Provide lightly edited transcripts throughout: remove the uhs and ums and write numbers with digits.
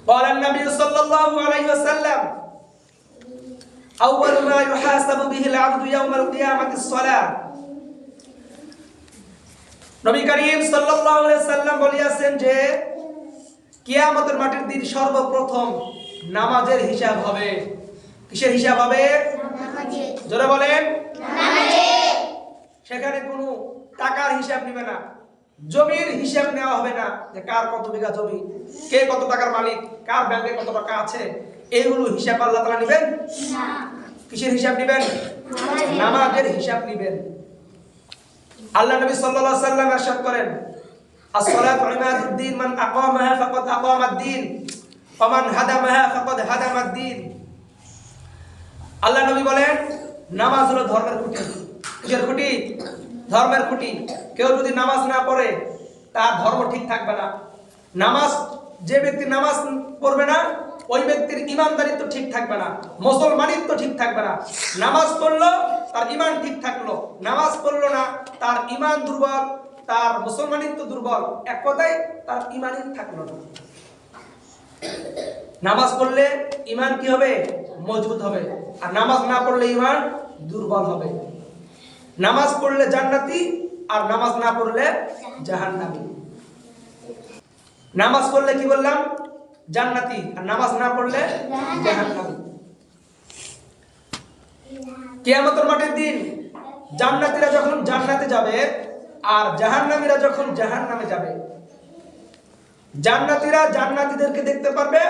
قال النبي صلى الله عليه وسلم أول ما يحاسب به العبد يوم القيامة الصلاة নবী করিম সাল্লাল্লাহু আলাইহি সাল্লাম বলেছেন যে কিয়ামতের মাঠের দিন সর্বপ্রথম নামাজের হিসাব হবে। কিসের হিসাব হবে? নামাজের। জোরে বলেন, নামাজের। সেখানে কোনো টাকার হিসাব নেবে না, জমির হিসাব নেওয়া হবে না, যে কার কত বিঘা জমি, কে কত টাকার মালিক, কার ব্যাংকে কত টাকা আছে, এইগুলো হিসাব আল্লাহ তাআলা নেবেন না। কিসের হিসাব নেবেন? নামাজের হিসাব নেবেন। আল্লাহ নবী সাল্লাল্লাহু আলাইহি সাল্লাম ইরশাদ করেন, as-salatu imaduddin man aqamaha faqad aqama ad-din wa man hadamaha faqad hadama ad-din। আল্লাহ নবী বলেন, নামাজ হলো ধর্মের খুঁটি। কিসের খুঁটি? ধর্মের খুঁটি। কেউ যদি নামাজ না পড়ে তার ধর্ম ঠিক থাকবে না। নামাজ, যে ব্যক্তি নামাজ পড়বে না ওই ব্যক্তির ঈমানদারিত্ব ঠিক থাকবে না, মুসলমানিত্ব ঠিক থাকবে না। নামাজ পড়লো তার ঈমান ঠিক থাকলো, নামাজ পড়লো না তার ঈমান দুর্বল, তার মুসলমানিত্ব দুর্বল, এক কথায় তার ঈমানই থাকলো না। নামাজ পড়লে ঈমান কি হবে? মজবুত হবে। আর নামাজ না পড়লে ঈমান দুর্বল হবে। নামাজ পড়লে জান্নাতি, আর নামাজ না পড়লে জাহান্নামী। নামাজ পড়লে কি বললাম? জান্নাতি, আর নামাজ না পড়লে জাহান্নামী। কিয়ামতের মাঠের দিন জান্নাতীরা যখন জান্নাতে যাবে আর জাহান্নামীরা যখন জাহান্নামে যাবে, জান্নাতীরা জান্নাতীদেরকে দেখতে পারবে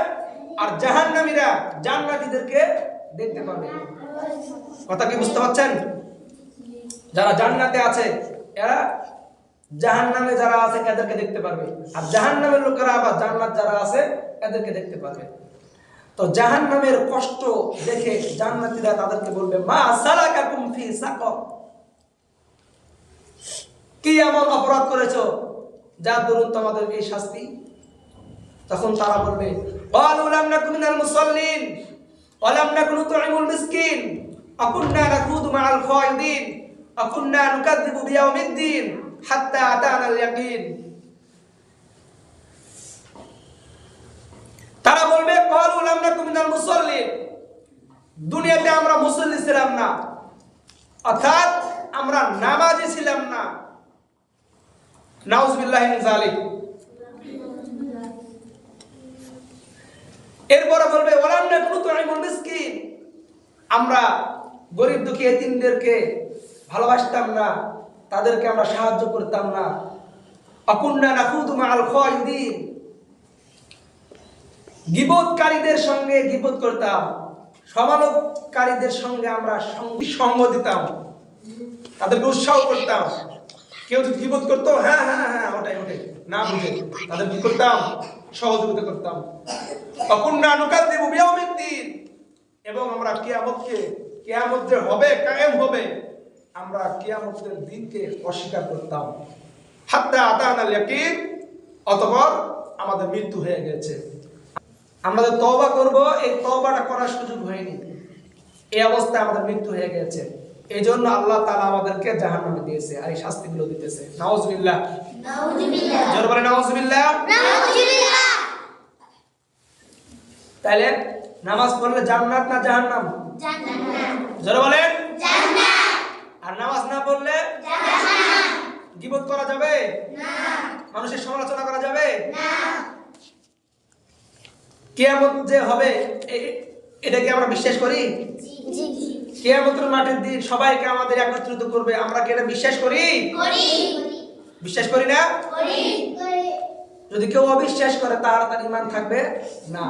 আর জাহান্নামীরা জান্নাতীদেরকে দেখতে পারবে। কথা কি বুঝতে পারছেন? যারা জান্নাতে আছে এরা জাহান্নামে যারা আছে এদেরকে দেখতে পারবে, আর জাহান্নামের লোকেরা আবার জান্নাত যারা আছে এদেরকে দেখতে পারবে। তো জাহান্নামের কষ্ট দেখে জান্নাতীরা তাদেরকে বলবে, মা সালাকাকুম ফি সাকর, কি এমন অপরাধ করেছো যার দরুন তোমাদের এই শাস্তি? তখন তারা বলবে, ক্বালু লাম নাকু মিনাল মুসাল্লিন ওয়া লাম নাকু নুতঈমুল মিসকিন ওয়া কুননা নাকুদু মা'আল খায়িদিন ওয়া কুননা নুকাযযিবু বিয়াউমিদ্দিন হাত্তা আতানাল ইয়াকিন। তারা বলবে, ক্বালু লাম নাকু মিনাল মুসাল্লিন, দুনিয়াতে আমরা মুসল্লি ছিলাম না, অর্থাৎ আমরা নামাজি ছিলাম না। নাউযুবিল্লাহি মিন যালিক। এরপরে বলবে, ওয়ালাম নাকু নুতঈমুল মিসকিন, আমরা গরীব দুঃখী এতিমদেরকে ভালোবাসতাম না, তাদেরকে আমরা সাহায্য করতাম না। আকুন্না নাখুদু মা'আল খায়িদিন, গীবতকারীদের সঙ্গে গীবত করতাম, সমালোচনাকারীদের সঙ্গে আমরা সঙ্গ দিতাম, তাদেরকে উৎসাহ করতাম। কেউ যদি গীবত করতো, হ্যাঁ হ্যাঁ হ্যাঁ ওটাই ওটাই না বুঝে তাদের কি করতাম? সহযোগিতা করতাম। আকুন্না নুকাযযিবু বিয়াউমিদ্দিন, এবং আমরা কিয়ামত যে হবে, কায়েম হবে, আমরা কিয়ামতের দিনকে অস্বীকার করতাম। হাত্তা আতানাল ইয়াকিন, অতঃপর আমাদের মৃত্যু হয়ে গেছে। আমরা যে তওবা করব, এই তওবাটা করার সুযোগ হয়নি, এই অবস্থায় আমাদের মৃত্যু হয়ে গেছে। এই জন্য আল্লাহ তাআলা আমাদেরকে জাহান্নামে দিয়েছে আর এই শাস্তিগুলো দিতেছে। নাউযুবিল্লাহ, নাউযুবিল্লাহ, জোরে বলেন নাউযুবিল্লাহ, নাউযুবিল্লাহ। তাহলে নামাজ পড়লে জান্নাত না জাহান্নাম? জান্নাত। জোরে বলেন জান্নাত। আর নামাজ না পড়লে জাহান্নাম। গীবত করা যাবে না, মানুষের সমালোচনা করা যাবে না। কিয়ামত যে হবে এটা কি আমরা বিশ্বাস করি? জি জি। কিয়ামতের মাঠের দিন সবাইকে আমাদের একত্রিত করবে, আমরা কি এটা বিশ্বাস করি? করি। বিশ্বাস করি না? করি। যদি কেউ অবিশ্বাস করে তার ঈমান থাকবে না।